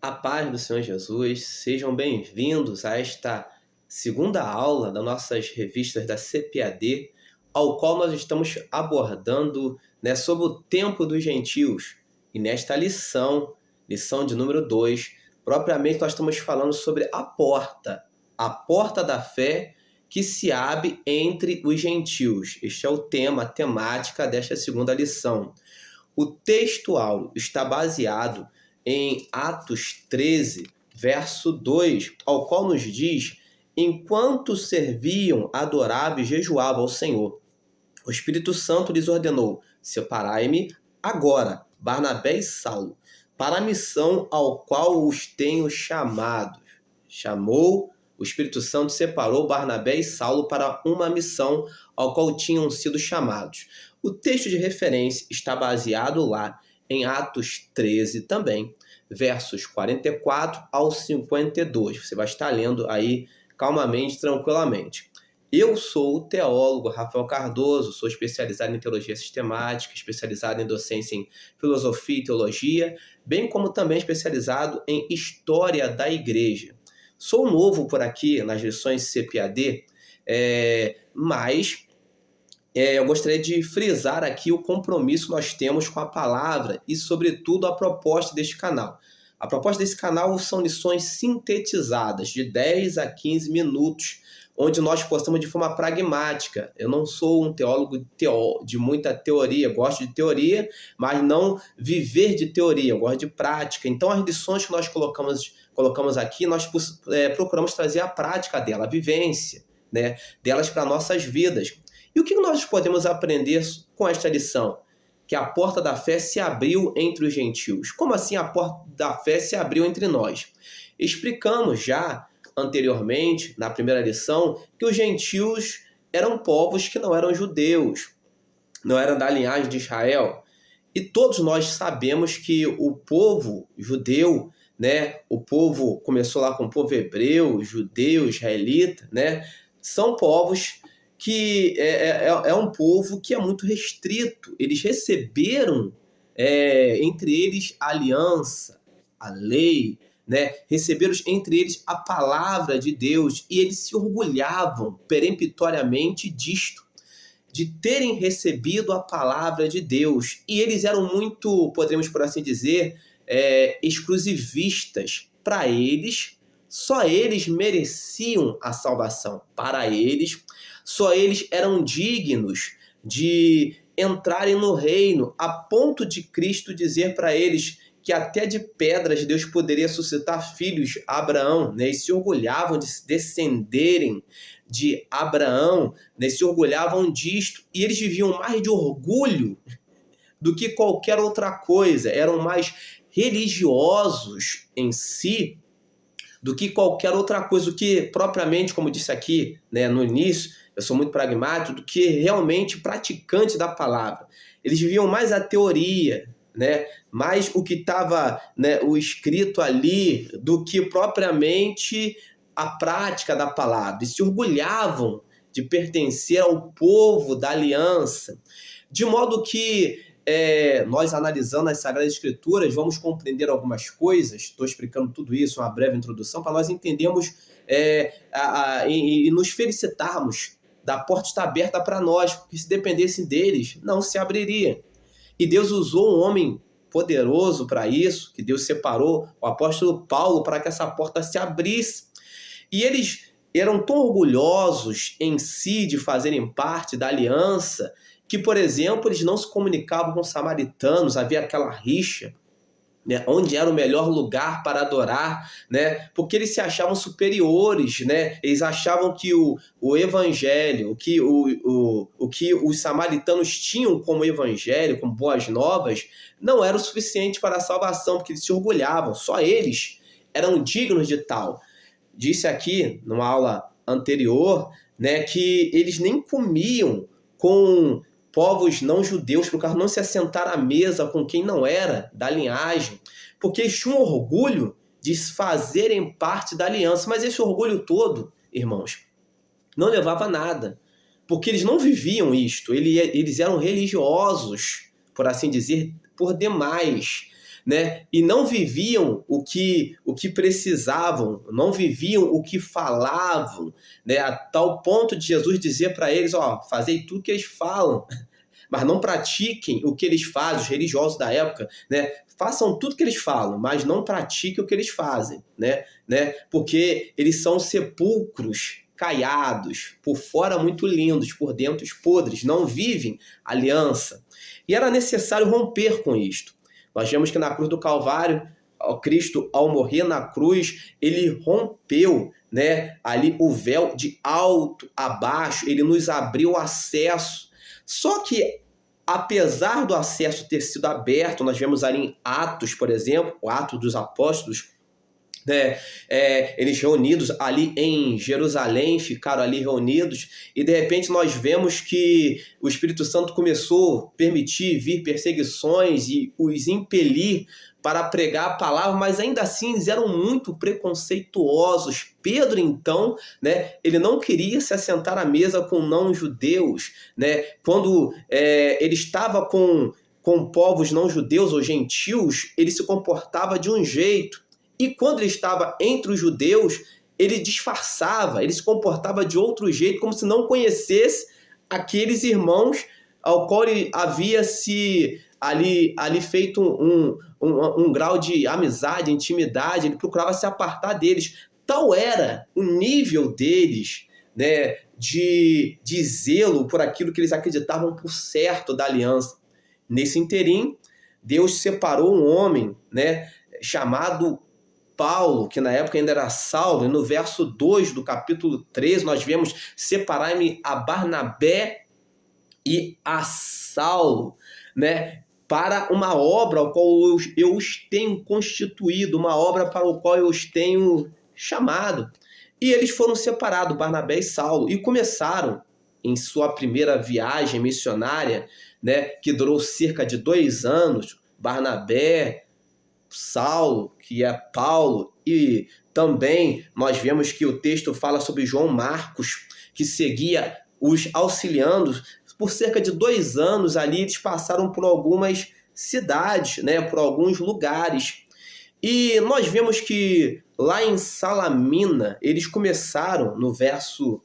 A paz do Senhor Jesus, sejam bem-vindos a esta segunda aula das nossas revistas da CPAD, ao qual nós estamos abordando, sobre o tempo dos gentios. E nesta lição de número 2, propriamente nós estamos falando sobre a porta da fé que se abre entre os gentios. Este é o tema, a temática desta segunda lição. O texto áureo está baseado em Atos 13, verso 2, ao qual nos diz: enquanto serviam, adoravam e jejuavam ao Senhor, o Espírito Santo lhes ordenou: separai-me agora, Barnabé e Saulo, para a missão ao qual os tenho chamado. O Espírito Santo separou Barnabé e Saulo para uma missão ao qual tinham sido chamados. O texto de referência está baseado lá em Atos 13 também, versos 44 ao 52. Você vai estar lendo aí calmamente, tranquilamente. Eu sou o teólogo Rafael Cardoso, sou especializado em teologia sistemática, especializado em docência em filosofia e teologia, bem como também especializado em história da igreja. Sou novo por aqui nas lições CPAD, mas eu gostaria de frisar aqui o compromisso que nós temos com a palavra e, sobretudo, a proposta deste canal. A proposta desse canal são lições sintetizadas de 10 a 15 minutos, onde nós postamos de forma pragmática. Eu não sou um teólogo de muita teoria, gosto de teoria, mas não viver de teoria, eu gosto de prática. Então, as lições que nós colocamos aqui, nós procuramos trazer a prática dela, a vivência, delas para nossas vidas. E o que nós podemos aprender com esta lição? Que a porta da fé se abriu entre os gentios. Como assim a porta da fé se abriu entre nós? Explicamos já anteriormente, na primeira lição, que os gentios eram povos que não eram judeus, não eram da linhagem de Israel. E todos nós sabemos que o povo judeu, o povo começou lá com o povo hebreu, judeu, israelita, são povos que é um povo que é muito restrito. Eles receberam, entre eles, a aliança, a lei, receberam entre eles a palavra de Deus, e eles se orgulhavam peremptoriamente disto, de terem recebido a palavra de Deus. E eles eram muito, podemos por assim dizer, exclusivistas. Para eles, só eles mereciam a salvação. Para eles, só eles eram dignos de entrarem no reino, a ponto de Cristo dizer para eles que até de pedras Deus poderia suscitar filhos a Abraão. Eles se orgulhavam de descenderem de Abraão, se orgulhavam disto, e eles viviam mais de orgulho do que qualquer outra coisa, eram mais religiosos em si do que qualquer outra coisa, do que propriamente, como disse aqui no início, eu sou muito pragmático, do que realmente praticante da palavra. Eles viviam mais a teoria, mais o que estava o escrito ali, do que propriamente a prática da palavra. Eles se orgulhavam de pertencer ao povo da aliança, de modo que nós, analisando as Sagradas Escrituras, vamos compreender algumas coisas. Estou explicando tudo isso, uma breve introdução, para nós entendermos e nos felicitarmos da porta estar aberta para nós, porque se dependesse deles, não se abriria. E Deus usou um homem poderoso para isso, que Deus separou, o apóstolo Paulo, para que essa porta se abrisse. E eles eram tão orgulhosos em si de fazerem parte da aliança, que, por exemplo, eles não se comunicavam com os samaritanos, havia aquela rixa, onde era o melhor lugar para adorar, porque eles se achavam superiores, eles achavam que o evangelho, o que os samaritanos tinham como evangelho, como boas novas, não era o suficiente para a salvação, porque eles se orgulhavam, só eles eram dignos de tal. Disse aqui, numa aula anterior, que eles nem comiam com povos não judeus, por causa de não se assentar à mesa com quem não era da linhagem, porque eles tinham orgulho de fazerem parte da aliança. Mas esse orgulho todo, irmãos, não levava a nada, porque eles não viviam isto, eles eram religiosos, por assim dizer, por demais. né? E não viviam o que precisavam, não viviam o que falavam, né? A tal ponto de Jesus dizer para eles, fazei tudo que eles falam, mas não pratiquem o que eles fazem, os religiosos da época, né? Façam tudo que eles falam, mas não pratiquem o que eles fazem, né? Porque eles são sepulcros caiados, por fora muito lindos, por dentro podres, não vivem aliança. E era necessário romper com isto. Nós vemos que na cruz do Calvário, Cristo, ao morrer na cruz, ele rompeu, né, ali o véu de alto a baixo, ele nos abriu acesso. Só que, apesar do acesso ter sido aberto, nós vemos ali em Atos, por exemplo, o Atos dos Apóstolos, né, eles reunidos ali em Jerusalém, ficaram ali reunidos, e de repente nós vemos que o Espírito Santo começou a permitir vir perseguições e os impelir para pregar a palavra, mas ainda assim eles eram muito preconceituosos. Pedro, então, né, ele não queria se assentar à mesa com não-judeus, né? Quando ele estava com povos não-judeus ou gentios, ele se comportava de um jeito. E quando ele estava entre os judeus, ele disfarçava, ele se comportava de outro jeito, como se não conhecesse aqueles irmãos ao qual ele havia se ali feito um grau de amizade, intimidade, ele procurava se apartar deles. Tal era o nível deles, né, de zelo por aquilo que eles acreditavam por certo da aliança. Nesse interim, Deus separou um homem, né, chamado Paulo, que na época ainda era Saulo, e no verso 2 do capítulo 13 nós vemos: separai-me a Barnabé e a Saulo, né, para uma obra ao qual eu os tenho constituído, uma obra para o qual eu os tenho chamado. E eles foram separados, Barnabé e Saulo, e começaram em sua primeira viagem missionária, né, que durou cerca de 2 anos, Barnabé, Saulo, que é Paulo, e também nós vemos que o texto fala sobre João Marcos, que seguia os auxiliando. Por cerca de 2 anos ali, eles passaram por algumas cidades, né, por alguns lugares. E nós vemos que lá em Salamina, eles começaram no verso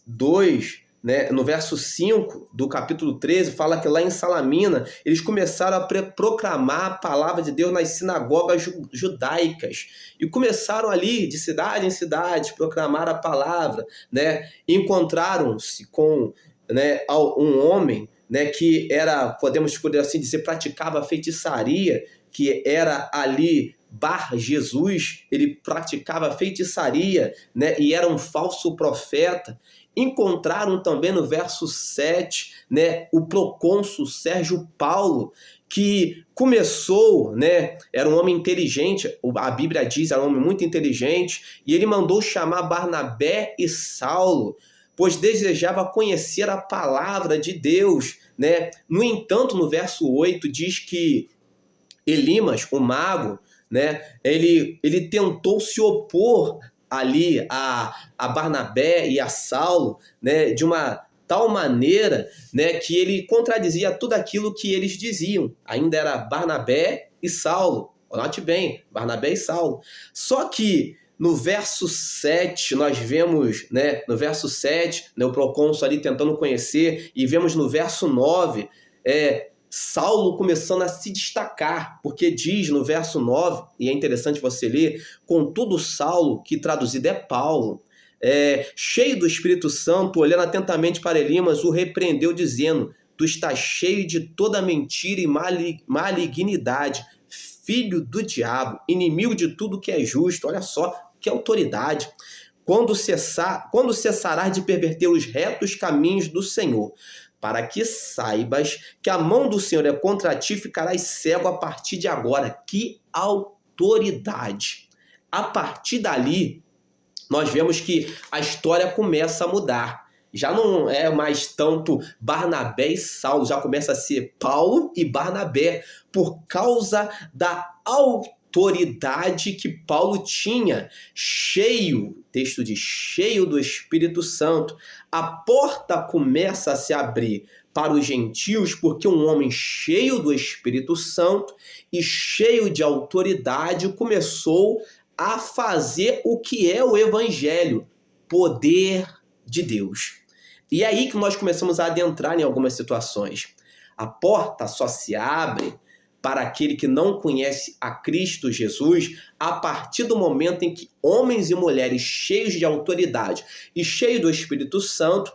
2, né, no verso 5 do capítulo 13, fala que lá em Salamina eles começaram a proclamar a palavra de Deus nas sinagogas judaicas. E começaram ali, de cidade em cidade, proclamar a palavra, né? Encontraram-se com, né, um homem, né, que era, podemos por assim dizer, praticava feitiçaria, que era ali Bar Jesus. Ele praticava feitiçaria, né, e era um falso profeta. Encontraram também no verso 7, né, o procônsul Sérgio Paulo, que começou, né, era um homem inteligente, a Bíblia diz, era um homem muito inteligente, e ele mandou chamar Barnabé e Saulo, pois desejava conhecer a palavra de Deus, né? No entanto, no verso 8 diz que Elimas, o mago, né, ele tentou se opor ali a Barnabé e a Saulo, né, de uma tal maneira, né, que ele contradizia tudo aquilo que eles diziam. Ainda era Barnabé e Saulo. Note bem, Barnabé e Saulo. Só que no verso 7, nós vemos, né, no verso 7, né, o procônsul ali tentando conhecer, e vemos no verso 9, Saulo começando a se destacar, porque diz no verso 9, e é interessante você ler: contudo Saulo, que traduzido é Paulo, cheio do Espírito Santo, olhando atentamente para Elimas, o repreendeu, dizendo: tu estás cheio de toda mentira e malignidade, filho do diabo, inimigo de tudo que é justo. Olha só que autoridade. Quando cessarás de perverter os retos caminhos do Senhor, para que saibas que a mão do Senhor é contra ti, ficarás cego a partir de agora. Que autoridade! A partir dali, nós vemos que a história começa a mudar. Já não é mais tanto Barnabé e Saulo, já começa a ser Paulo e Barnabé, por causa da autoridade que Paulo tinha, cheio, texto diz, cheio do Espírito Santo. A porta começa a se abrir para os gentios, porque um homem cheio do Espírito Santo e cheio de autoridade começou a fazer o que é o Evangelho, poder de Deus. E é aí que nós começamos a adentrar em algumas situações. A porta só se abre para aquele que não conhece a Cristo Jesus a partir do momento em que homens e mulheres cheios de autoridade e cheios do Espírito Santo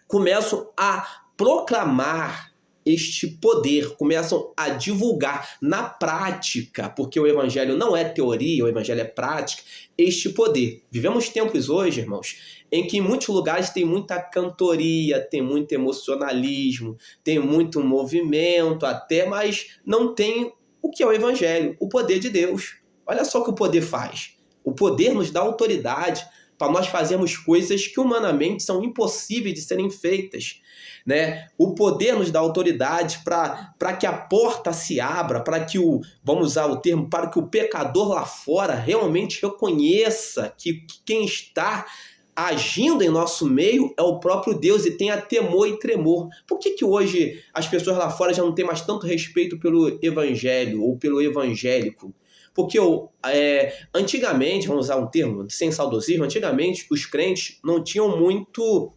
começam a proclamar este poder, começam a divulgar na prática, porque o Evangelho não é teoria, o Evangelho é prática, este poder. Vivemos tempos hoje, irmãos, em que em muitos lugares tem muita cantoria, tem muito emocionalismo, tem muito movimento até, mas não tem o que é o Evangelho, o poder de Deus. Olha só o que o poder faz. O poder nos dá autoridade para nós fazermos coisas que humanamente são impossíveis de serem feitas, né? O poder nos dá autoridade para que a porta se abra, para que vamos usar o termo, para que o pecador lá fora realmente reconheça que quem está agindo em nosso meio é o próprio Deus e tenha temor e tremor. Por que hoje as pessoas lá fora já não têm mais tanto respeito pelo evangelho ou pelo evangélico? Porque antigamente, vamos usar um termo sem saudosismo, antigamente os crentes não tinham muito,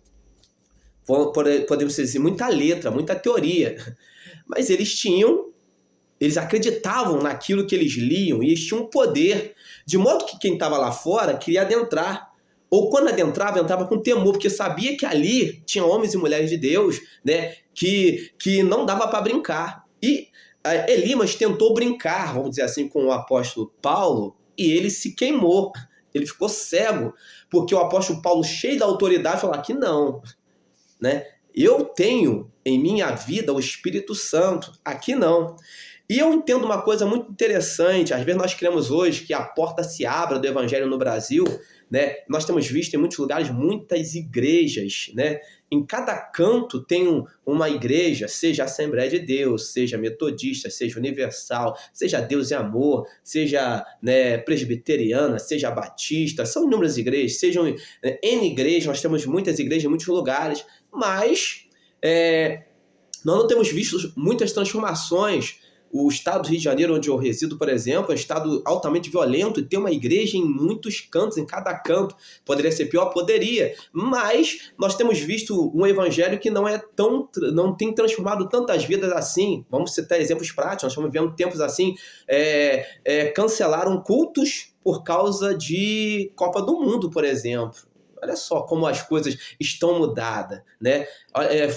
podemos dizer, muita letra, muita teoria, mas eles acreditavam naquilo que eles liam e eles tinham poder, de modo que quem estava lá fora queria adentrar. Ou quando adentrava, entrava com temor, porque sabia que ali tinha homens e mulheres de Deus, né, que não dava para brincar. E Elimas tentou brincar, vamos dizer assim, com o apóstolo Paulo, e ele se queimou, ele ficou cego, porque o apóstolo Paulo, cheio da autoridade, falou que não, né? Eu tenho em minha vida o Espírito Santo, aqui não. E eu entendo uma coisa muito interessante, às vezes nós queremos hoje que a porta se abra do evangelho no Brasil, né? Nós temos visto em muitos lugares muitas igrejas, né? Em cada canto tem uma igreja, seja Assembleia de Deus, seja Metodista, seja Universal, seja Deus e Amor, seja, né, Presbiteriana, seja Batista, são inúmeras igrejas, sejam N igrejas, nós temos muitas igrejas em muitos lugares, mas nós não temos visto muitas transformações. O estado do Rio de Janeiro, onde eu resido, por exemplo, é um estado altamente violento e tem uma igreja em muitos cantos, em cada canto. Poderia ser pior? Poderia. Mas nós temos visto um evangelho que não tem transformado tantas vidas assim. Vamos citar exemplos práticos. Nós estamos vendo tempos assim, cancelaram cultos por causa de Copa do Mundo, por exemplo. Olha só como as coisas estão mudadas, né?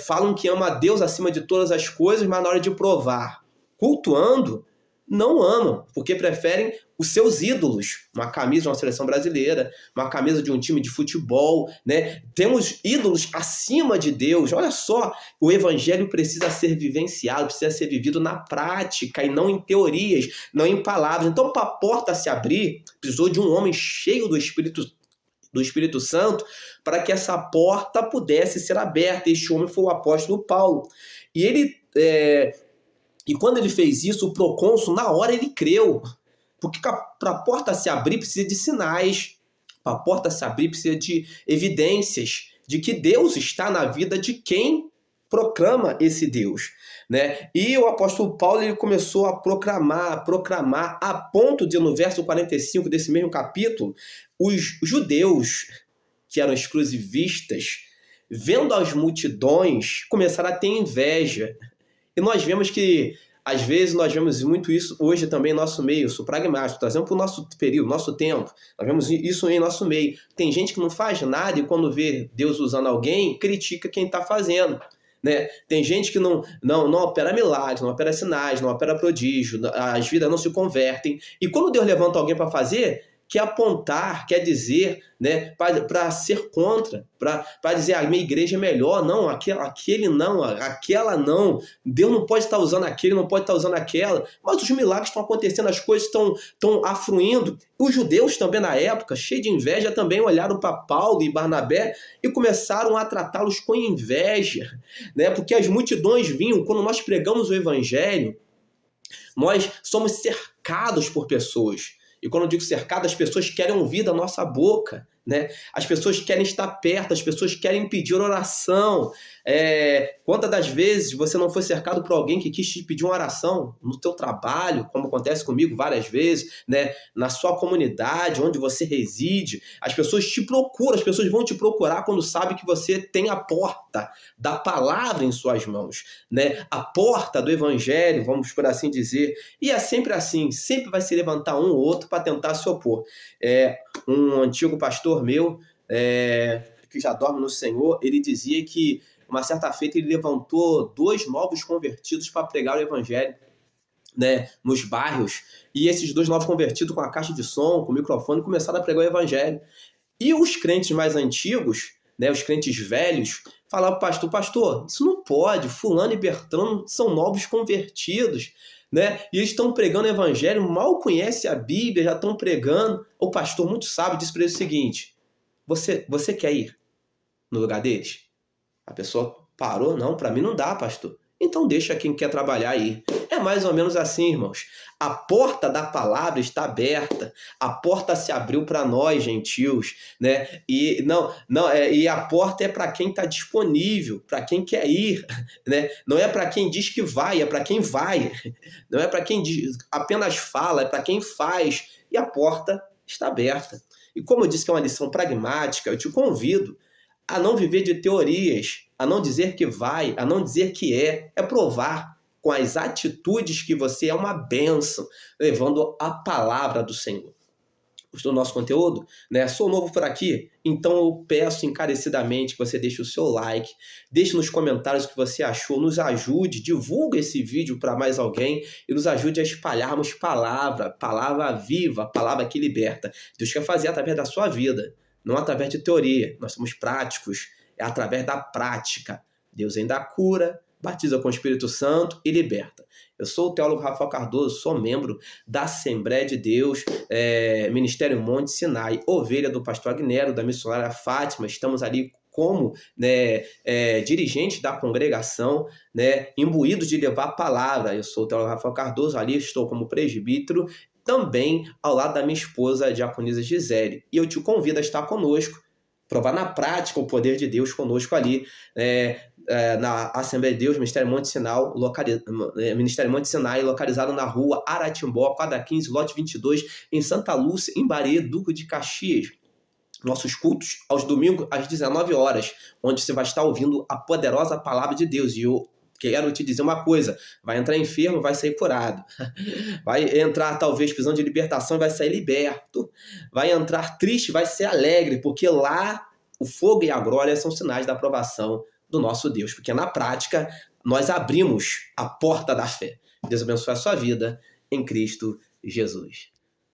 Falam que ama a Deus acima de todas as coisas, mas na hora de provar, cultuando, não amam, porque preferem os seus ídolos. Uma camisa de uma seleção brasileira, uma camisa de um time de futebol, né? Temos ídolos acima de Deus. Olha só, o evangelho precisa ser vivenciado, precisa ser vivido na prática e não em teorias, não em palavras. Então, para a porta se abrir, precisou de um homem cheio do Espírito Santo para que essa porta pudesse ser aberta. Este homem foi o apóstolo Paulo. E quando ele fez isso, o procônsul, na hora, ele creu. Porque para a porta se abrir, precisa de sinais. Para a porta se abrir, precisa de evidências de que Deus está na vida de quem proclama esse Deus, né? E o apóstolo Paulo, ele começou a proclamar, a ponto de, no verso 45 desse mesmo capítulo, os judeus, que eram exclusivistas, vendo as multidões, começaram a ter inveja. E nós vemos que, às vezes, nós vemos muito isso hoje também em nosso meio, sou pragmático, trazendo para o nosso período, nosso tempo. Nós vemos isso em nosso meio. Tem gente que não faz nada e quando vê Deus usando alguém, critica quem está fazendo, né? Tem gente que não opera milagres, não opera sinais, não opera prodígio, as vidas não se convertem. E quando Deus levanta alguém para fazer, quer apontar, quer dizer, né, para ser contra, para dizer a minha igreja é melhor, não, aquele não, aquela não, Deus não pode estar usando aquele, não pode estar usando aquela, mas os milagres estão acontecendo, as coisas estão afluindo. Os judeus também na época, cheios de inveja, também olharam para Paulo e Barnabé e começaram a tratá-los com inveja, né, porque as multidões vinham, quando nós pregamos o evangelho, nós somos cercados por pessoas. E quando eu digo cercado, as pessoas querem ouvir da nossa boca, né? As pessoas querem estar perto, as pessoas querem pedir oração. Quantas das vezes você não foi cercado por alguém que quis te pedir uma oração no teu trabalho, como acontece comigo várias vezes, né? Na sua comunidade, onde você reside, as pessoas te procuram, as pessoas vão te procurar quando sabem que você tem a porta da palavra em suas mãos, né? A porta do evangelho, vamos por assim dizer. E é sempre assim, sempre vai se levantar um ou outro para tentar se opor. Um antigo pastor meu, que já dorme no Senhor, ele dizia que uma certa feita ele levantou 2 novos convertidos para pregar o evangelho, né, nos bairros, e esses 2 novos convertidos com a caixa de som, com o microfone, começaram a pregar o evangelho. E os crentes mais antigos, né, os crentes velhos, falavam para o pastor, isso não pode, fulano e Bertrano são novos convertidos, né? E eles estão pregando o evangelho, mal conhecem a Bíblia, já estão pregando. O pastor, muito sábio, disse para ele o seguinte, você quer ir no lugar deles? A pessoa parou, não, para mim não dá, pastor. Então deixa quem quer trabalhar aí. É mais ou menos assim, irmãos. A porta da palavra está aberta. A porta se abriu para nós, gentios, né? E a porta é para quem está disponível, para quem quer ir, né? Não é para quem diz que vai, é para quem vai. Não é para quem apenas fala, é para quem faz. E a porta está aberta. E como eu disse que é uma lição pragmática, eu te convido a não viver de teorias, a não dizer que vai, a não dizer que é provar com as atitudes que você é uma bênção, levando a palavra do Senhor. Gostou do nosso conteúdo? Né? Sou novo por aqui, então eu peço encarecidamente que você deixe o seu like, deixe nos comentários o que você achou, nos ajude, divulgue esse vídeo para mais alguém e nos ajude a espalharmos palavra viva, palavra que liberta. Deus quer fazer através da sua vida, não através de teoria. Nós somos práticos, é através da prática. Deus ainda cura, batiza com o Espírito Santo e liberta. Eu sou o teólogo Rafael Cardoso, sou membro da Assembleia de Deus, Ministério Monte Sinai, ovelha do pastor Agnero, da missionária Fátima. Estamos ali como dirigente da congregação, né, imbuídos de levar a palavra. Eu sou o teólogo Rafael Cardoso, ali estou como presbítero, também ao lado da minha esposa, a diaconisa Gisele. E eu te convido a estar conosco, provar na prática o poder de Deus conosco ali, na Assembleia de Deus, Ministério Monte Sinai, localizado na rua Aratimbó, quadra 15, lote 22, em Santa Lúcia, em Bahia, Duque de Caxias. Nossos cultos aos domingos, às 19 horas, onde você vai estar ouvindo a poderosa palavra de Deus. E eu quero te dizer uma coisa, vai entrar enfermo, vai sair curado. Vai entrar, talvez, prisão de libertação e vai sair liberto. Vai entrar triste, vai ser alegre, porque lá o fogo e a glória são sinais da aprovação do nosso Deus. Porque na prática, nós abrimos a porta da fé. Deus abençoe a sua vida em Cristo Jesus.